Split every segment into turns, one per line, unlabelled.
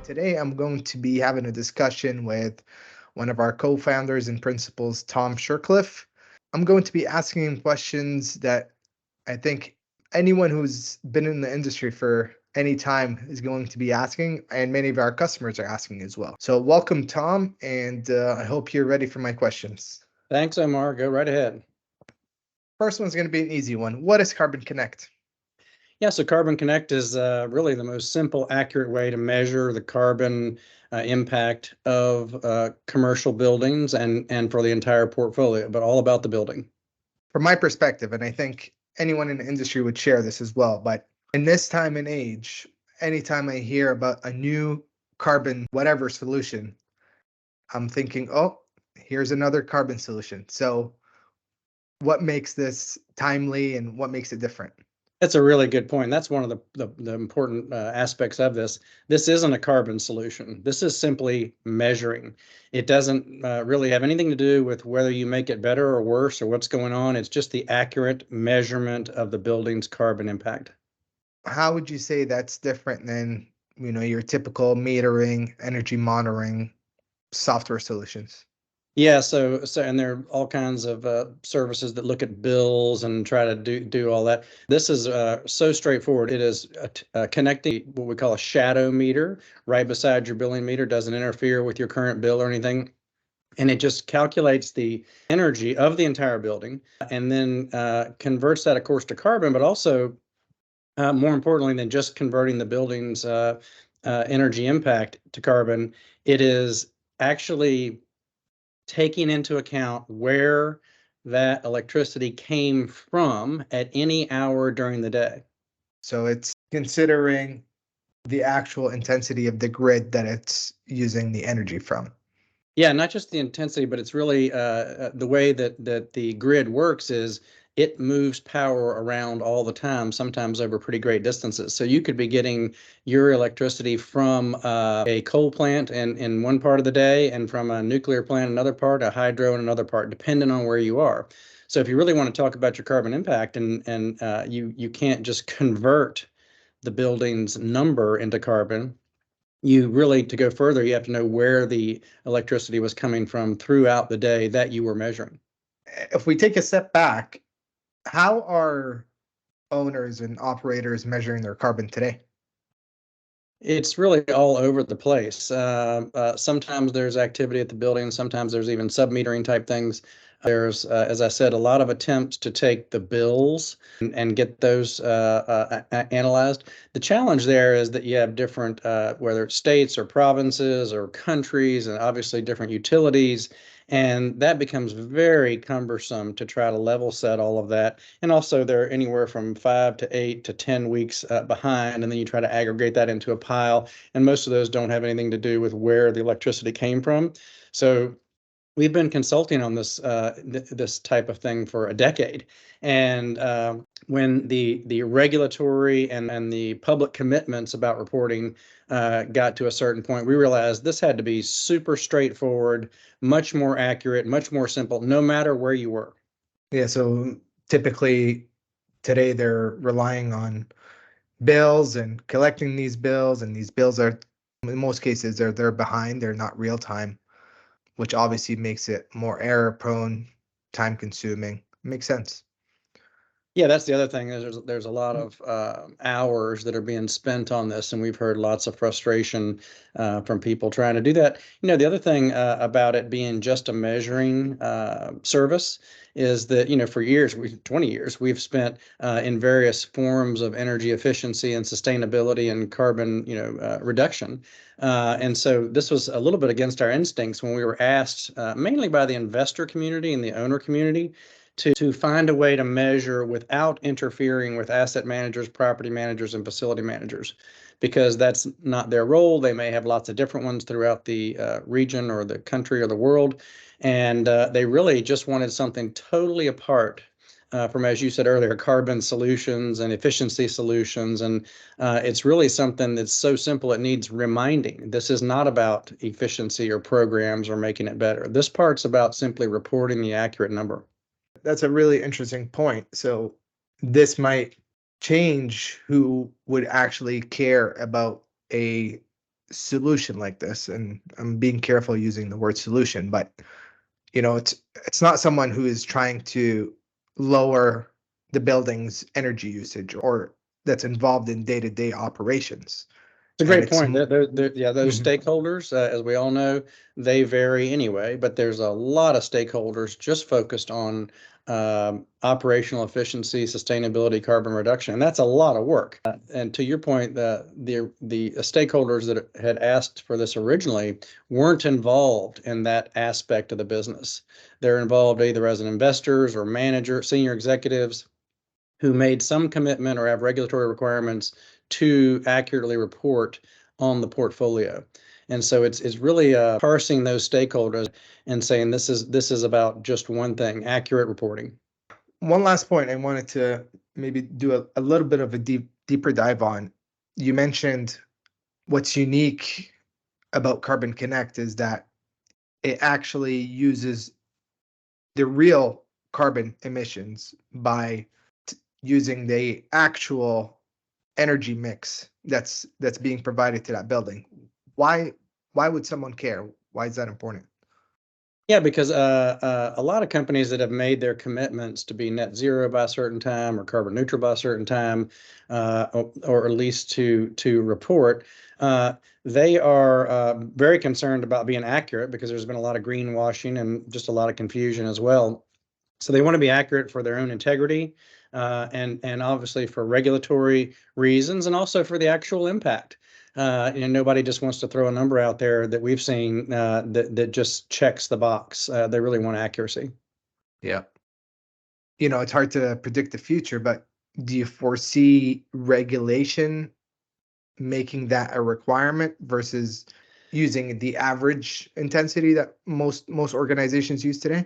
Today, I'm going to be having a discussion with one of our co-founders and principals, Tom Shircliff. I'm going to be asking him questions that I think anyone who's been in the industry for any time is going to be asking, and many of our customers are asking as well. So welcome, Tom, and I hope you're ready for my questions.
Thanks, Omar. Go right ahead.
First one's going to be an easy one. What is Carbon Connect?
Yeah, so Carbon Connect is really the most simple, accurate way to measure the carbon impact of commercial buildings and for the entire portfolio, but all about the building.
From my perspective, and I think anyone in the industry would share this as well, but in this time and age, anytime I hear about a new carbon whatever solution, I'm thinking, oh, here's another carbon solution. So what makes this timely and what makes it different?
That's a really good point. That's one of the important aspects of this. This isn't a carbon solution. This is simply measuring. It doesn't really have anything to do with whether you make it better or worse or what's going on. It's just the accurate measurement of the building's carbon impact.
How would you say that's different than, your typical metering, energy monitoring software solutions?
Yeah, and there are all kinds of services that look at bills and try to do all that. This is so straightforward. It is connecting what we call a shadow meter right beside your billing meter. Doesn't interfere with your current bill or anything. And it just calculates the energy of the entire building and then converts that, of course, to carbon, but also more importantly than just converting the building's energy impact to carbon, it is actually taking into account where that electricity came from at any hour during the day.
So it's considering the actual intensity of the grid that it's using the energy from.
Yeah, not just the intensity, but it's really the way that the grid works is it moves power around all the time, sometimes over pretty great distances. So you could be getting your electricity from a coal plant in one part of the day and from a nuclear plant another part, a hydro in another part, depending on where you are. So if you really want to talk about your carbon impact and you can't just convert the building's number into carbon, you really, to go further, you have to know where the electricity was coming from throughout the day that you were measuring.
If we take a step back, how are owners and operators measuring their carbon today?
It's really all over the place. Sometimes there's activity at the building. Sometimes there's even sub-metering type things. There's, as I said, a lot of attempts to take the bills and get those analyzed. The challenge there is that you have different, whether it's states or provinces or countries, and obviously different utilities. And that becomes very cumbersome to try to level set all of that. And also they're anywhere from 5 to 8 to 10 weeks behind. And then you try to aggregate that into a pile. And most of those don't have anything to do with where the electricity came from. So we've been consulting on this this type of thing for a decade. And when the regulatory and the public commitments about reporting got to a certain point, we realized this had to be super straightforward, much more accurate, much more simple, no matter where you were.
Yeah, so typically today they're relying on bills and collecting these bills, and these bills are, in most cases, they're behind, they're not real time, which obviously makes it more error prone, time consuming. Makes sense.
Yeah, that's the other thing is there's a lot of hours that are being spent on this, and we've heard lots of frustration from people trying to do that. The other thing about it being just a measuring service is that, for years, 20 years, we've spent in various forms of energy efficiency and sustainability and carbon, reduction. And so this was a little bit against our instincts when we were asked, mainly by the investor community and the owner community, to find a way to measure without interfering with asset managers, property managers, and facility managers, because that's not their role. They may have lots of different ones throughout the region or the country or the world. And they really just wanted something totally apart from, as you said earlier, carbon solutions and efficiency solutions. And it's really something that's so simple it needs reminding. This is not about efficiency or programs or making it better. This part's about simply reporting the accurate number.
That's a really interesting point. So this might change who would actually care about a solution like this, and I'm being careful using the word solution, but it's not someone who is trying to lower the building's energy usage or that's involved in day-to-day operations.
It's a
And
great
it's
point. Yeah, those
Mhm.
stakeholders, as we all know, they vary anyway, but there's a lot of stakeholders just focused on operational efficiency, sustainability, carbon reduction, and that's a lot of work. And to your point, the stakeholders that had asked for this originally weren't involved in that aspect of the business. They're involved either as an investors or manager, senior executives who made some commitment or have regulatory requirements to accurately report on the portfolio. And so it's really parsing those stakeholders and saying this is about just one thing, accurate reporting.
One last point I wanted to maybe do a little bit of a deeper dive on. You mentioned what's unique about Carbon Connect is that it actually uses the real carbon emissions by using the actual energy mix that's being provided to that building. Why why would someone care? Why is that important?
Yeah, because a lot of companies that have made their commitments to be net zero by a certain time or carbon neutral by a certain time, or at least to report, they are very concerned about being accurate because there's been a lot of greenwashing and just a lot of confusion as well. So they want to be accurate for their own integrity, and obviously for regulatory reasons, and also for the actual impact. Nobody just wants to throw a number out there that we've seen that just checks the box. They really want accuracy.
Yeah. It's hard to predict the future, but do you foresee regulation making that a requirement versus using the average intensity that most organizations use today?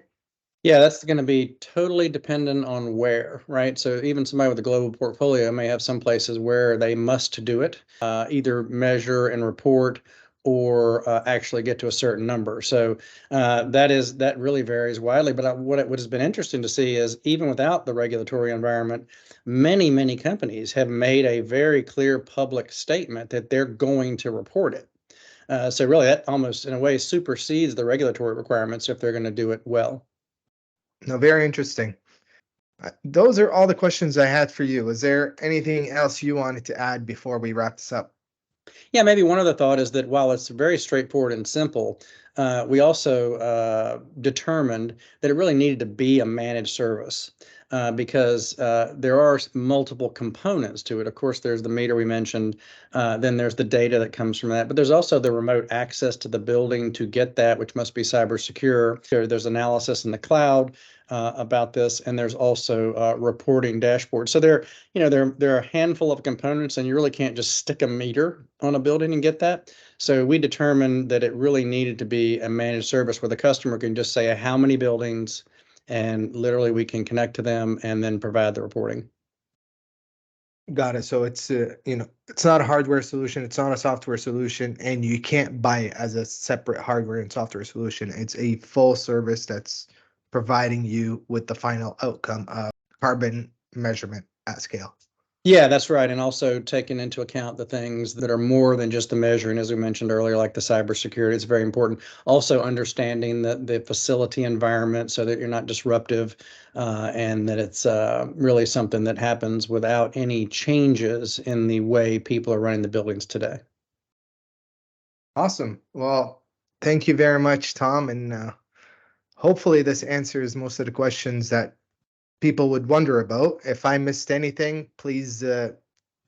Yeah, that's going to be totally dependent on where, right? So even somebody with a global portfolio may have some places where they must do it, either measure and report or actually get to a certain number. So that really varies widely. But what has been interesting to see is even without the regulatory environment, many companies have made a very clear public statement that they're going to report it. So really, that almost in a way supersedes the regulatory requirements if they're going to do it well.
No, very interesting. Those are all the questions I had for you. Is there anything else you wanted to add before we wrap this up?
Yeah, maybe one other thought is that while it's very straightforward and simple, we also determined that it really needed to be a managed service because there are multiple components to it. Of course, there's the meter we mentioned, then there's the data that comes from that, but there's also the remote access to the building to get that, which must be cyber secure. There's analysis in the cloud about this, and there's also reporting dashboards. So there are a handful of components, and you really can't just stick a meter on a building and get that. So we determined that it really needed to be a managed service where the customer can just say how many buildings, and literally we can connect to them and then provide the reporting.
Got it. So it's not a hardware solution, it's not a software solution, and you can't buy it as a separate hardware and software solution. It's a full service that's providing you with the final outcome of carbon measurement at scale.
Yeah, that's right. And also taking into account the things that are more than just the measuring, as we mentioned earlier, like the cybersecurity, it's very important. Also understanding the facility environment so that you're not disruptive, and that it's really something that happens without any changes in the way people are running the buildings today.
Awesome. Well, thank you very much, Tom, and hopefully this answers most of the questions that people would wonder about. If I missed anything, please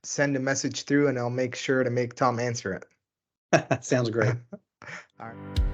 send a message through and I'll make sure to make Tom answer it.
Sounds great.
All right.